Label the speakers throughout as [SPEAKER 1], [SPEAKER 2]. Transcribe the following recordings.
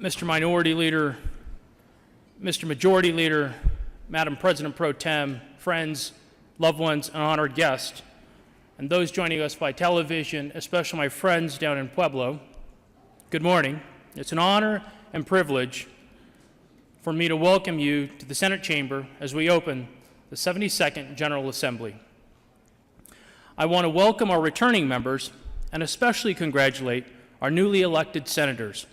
[SPEAKER 1] Mr. Minority Leader, Mr. Majority Leader, Madam President Pro Tem, friends, loved ones, and honored guests, and those joining us by television, especially my friends down in Pueblo, good morning. It's an honor and privilege for me to welcome you to the Senate chamber as we open the 72nd General Assembly. I want to welcome our returning members and especially congratulate our newly elected senators.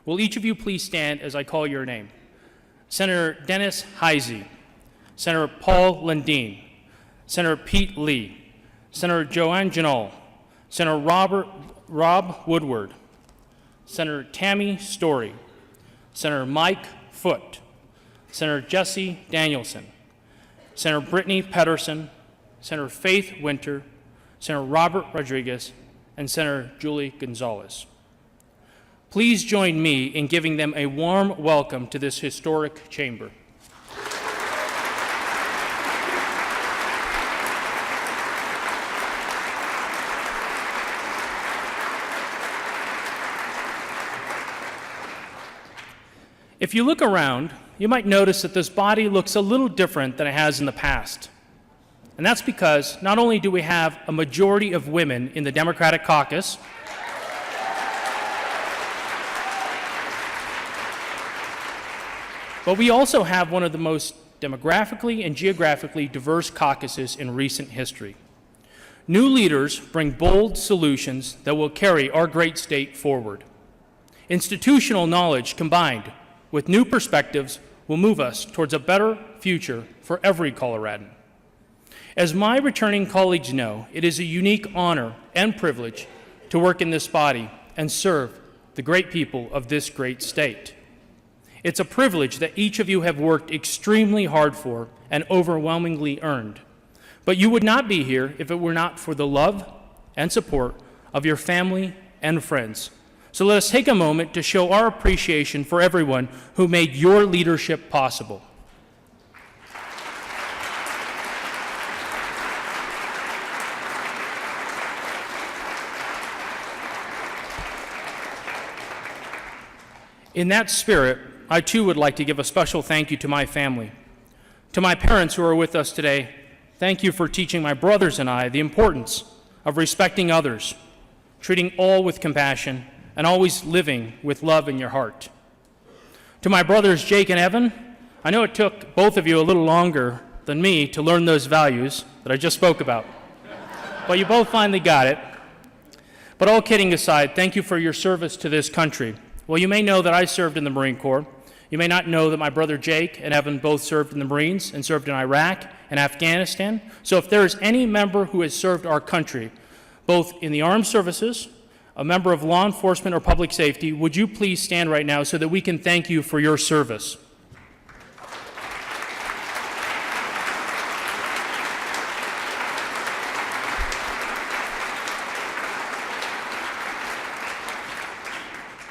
[SPEAKER 1] Will each of you please stand as I call your name? Senator Dennis Heisey, Senator Paul Lundeen, Senator Pete Lee, Senator Joanne Janal, Senator Rob Woodward, Senator Tammy Story, Senator Mike Foote, Senator Jesse Danielson, Senator Brittany Pedersen, Senator Faith Winter, Senator Robert Rodriguez, and Senator Julie Gonzalez. Please join me in giving them a warm welcome to this historic chamber. If you look around, you might notice that this body looks a little different than it has in the past. And that's because not only do we have a majority of women in the Democratic caucus, but we also have one of the most demographically and geographically diverse caucuses in recent history. New leaders bring bold solutions that will carry our great state forward. Institutional knowledge combined with new perspectives will move us towards a better future for every Coloradan. As my returning colleagues know, it is a unique honor and privilege to work in this body and serve the great people of this great state. It's a privilege that each of you have worked extremely hard for and overwhelmingly earned. But you would not be here if it were not for the love and support of your family and friends. So let us take a moment to show our appreciation for everyone who made your leadership possible. In that spirit, I too would like to give a special thank you to my family. To my parents who are with us today, thank you for teaching my brothers and I the importance of respecting others, treating all with compassion, and always living with love in your heart. To my brothers Jake and Evan, I know it took both of you a little longer than me to learn those values that I just spoke about, but you both finally got it. But all kidding aside, thank you for your service to this country. Well, you may know that I served in the Marine Corps. You may not know that my brother Jake and Evan both served in the Marines and served in Iraq and Afghanistan. So if there is any member who has served our country, both in the armed services, a member of law enforcement or public safety, would you please stand right now so that we can thank you for your service?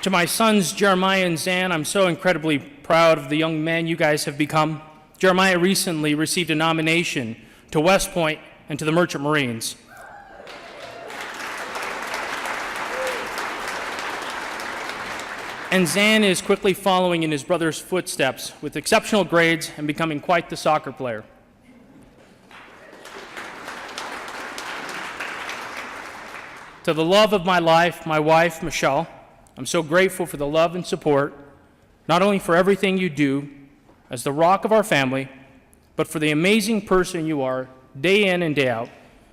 [SPEAKER 1] To my sons, Jeremiah and Zan, I'm so incredibly proud of the young men you guys have become. Jeremiah recently received a nomination to West Point and to the Merchant Marines. And Zan is quickly following in his brother's footsteps with exceptional grades and becoming quite the soccer player. To the love of my life, my wife, Michelle, I'm so grateful for the love and support, not only for everything you do as the rock of our family, but for the amazing person you are day in and day out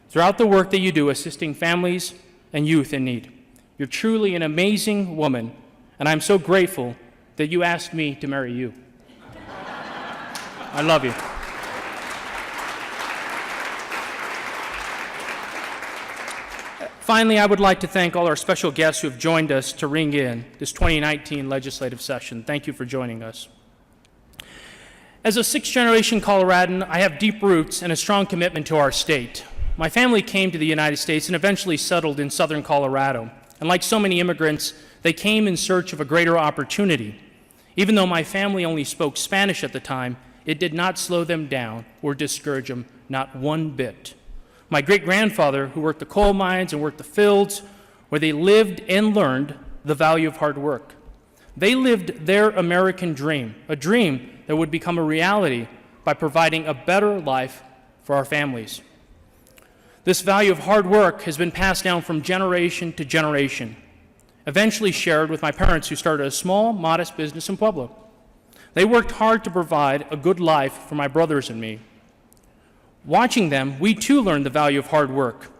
[SPEAKER 1] throughout the work that you do assisting families and youth in need. You're truly an amazing woman, and I'm so grateful that you asked me to marry you. I love you. Finally, I would like to thank all our special guests who have joined us to ring in this 2019 legislative session. Thank you for joining us. As a sixth-generation Coloradan, I have deep roots and a strong commitment to our state. My family came to the United States and eventually settled in southern Colorado. And like so many immigrants, they came in search of a greater opportunity. Even though my family only spoke Spanish at the time, it did not slow them down or discourage them, not one bit. My great-grandfather, who worked the coal mines and worked the fields, where they lived and learned the value of hard work. They lived their American dream, a dream that would become a reality by providing a better life for our families. This value of hard work has been passed down from generation to generation, eventually shared with my parents, who started a small, modest business in Pueblo. They worked hard to provide a good life for my brothers and me. Watching them, we too learned the value of hard work,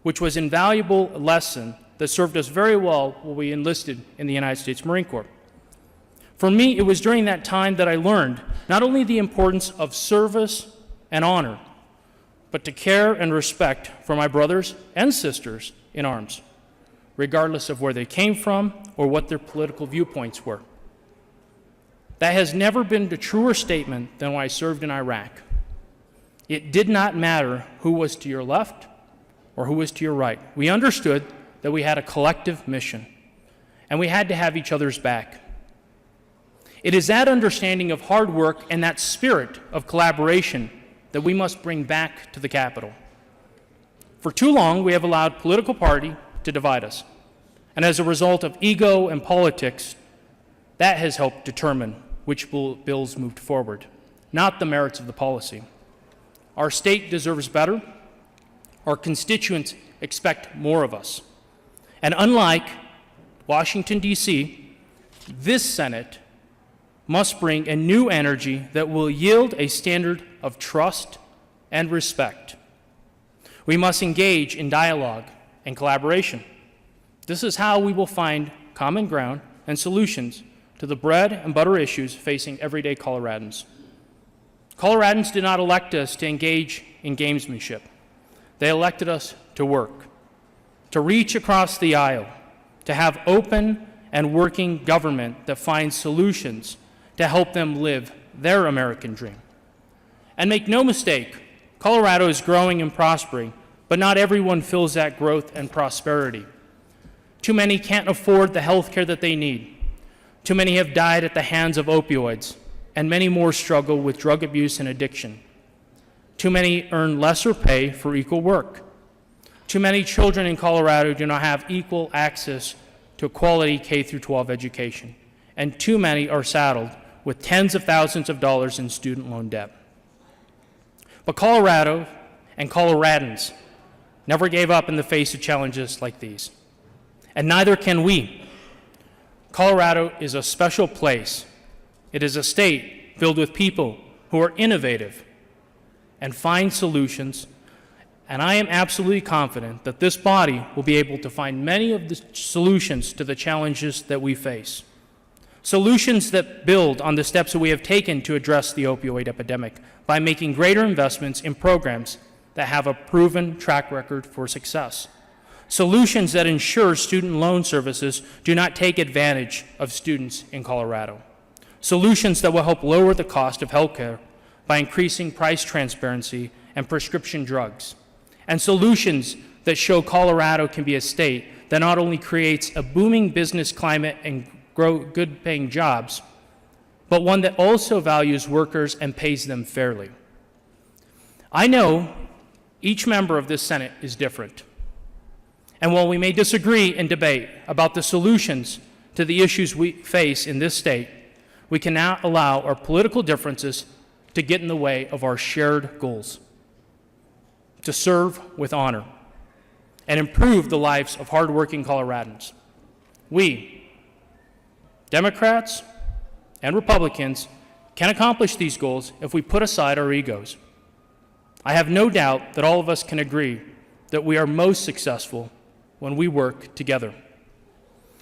[SPEAKER 1] which was an invaluable lesson that served us very well when we enlisted in the United States Marine Corps. For me, it was during that time that I learned not only the importance of service and honor, but to care and respect for my brothers and sisters in arms, regardless of where they came from or what their political viewpoints were. That has never been a truer statement than when I served in Iraq. It did not matter who was to your left or who was to your right. We understood that we had a collective mission, and we had to have each other's back. It is that understanding of hard work and that spirit of collaboration that we must bring back to the Capitol. For too long, we have allowed political party to divide us. And as a result of ego and politics, that has helped determine which bills moved forward, not the merits of the policy. Our state deserves better. Our constituents expect more of us. And unlike Washington, D.C., this Senate must bring a new energy that will yield a standard of trust and respect. We must engage in dialogue and collaboration. This is how we will find common ground and solutions to the bread and butter issues facing everyday Coloradans. Coloradans did not elect us to engage in gamesmanship. They elected us to work, to reach across the aisle, to have open and working government that finds solutions to help them live their American dream. And make no mistake, Colorado is growing and prospering, but not everyone feels that growth and prosperity. Too many can't afford the health care that they need. Too many have died at the hands of opioids, and many more struggle with drug abuse and addiction. Too many earn lesser pay for equal work. Too many children in Colorado do not have equal access to a quality K-12 education, and too many are saddled with tens of thousands of dollars in student loan debt. But Colorado and Coloradans never gave up in the face of challenges like these, and neither can we. Colorado is a special place. It is a state filled with people who are innovative and find solutions, and I am absolutely confident that this body will be able to find many of the solutions to the challenges that we face. Solutions that build on the steps that we have taken to address the opioid epidemic by making greater investments in programs that have a proven track record for success. Solutions that ensure student loan services do not take advantage of students in Colorado. Solutions that will help lower the cost of healthcare by increasing price transparency and prescription drugs. And solutions that show Colorado can be a state that not only creates a booming business climate and grow good-paying jobs, but one that also values workers and pays them fairly. I know each member of this Senate is different. And while we may disagree and debate about the solutions to the issues we face in this state, we cannot allow our political differences to get in the way of our shared goals: to serve with honor and improve the lives of hardworking Coloradans. We, Democrats and Republicans, can accomplish these goals if we put aside our egos. I have no doubt that all of us can agree that we are most successful when we work together.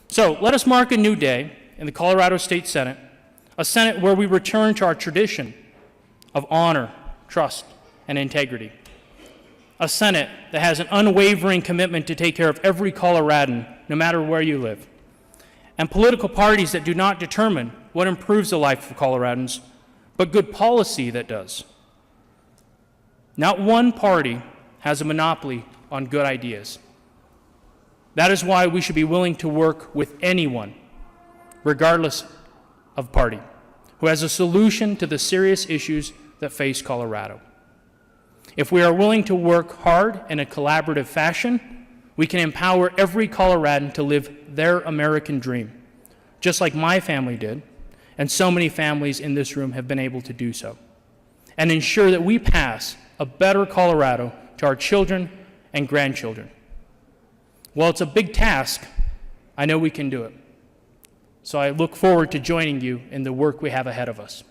[SPEAKER 1] So let us mark a new day in the Colorado State Senate, a Senate where we return to our tradition of honor, trust, and integrity. A Senate that has an unwavering commitment to take care of every Coloradan, no matter where you live. And political parties that do not determine what improves the life of Coloradans, but good policy that does. Not one party has a monopoly on good ideas. That is why we should be willing to work with anyone, regardless of party, who has a solution to the serious issues that face Colorado. If we are willing to work hard in a collaborative fashion, we can empower every Coloradan to live their American dream, just like my family did, and so many families in this room have been able to do so, and ensure that we pass a better Colorado to our children and grandchildren. While it's a big task, I know we can do it. So I look forward to joining you in the work we have ahead of us.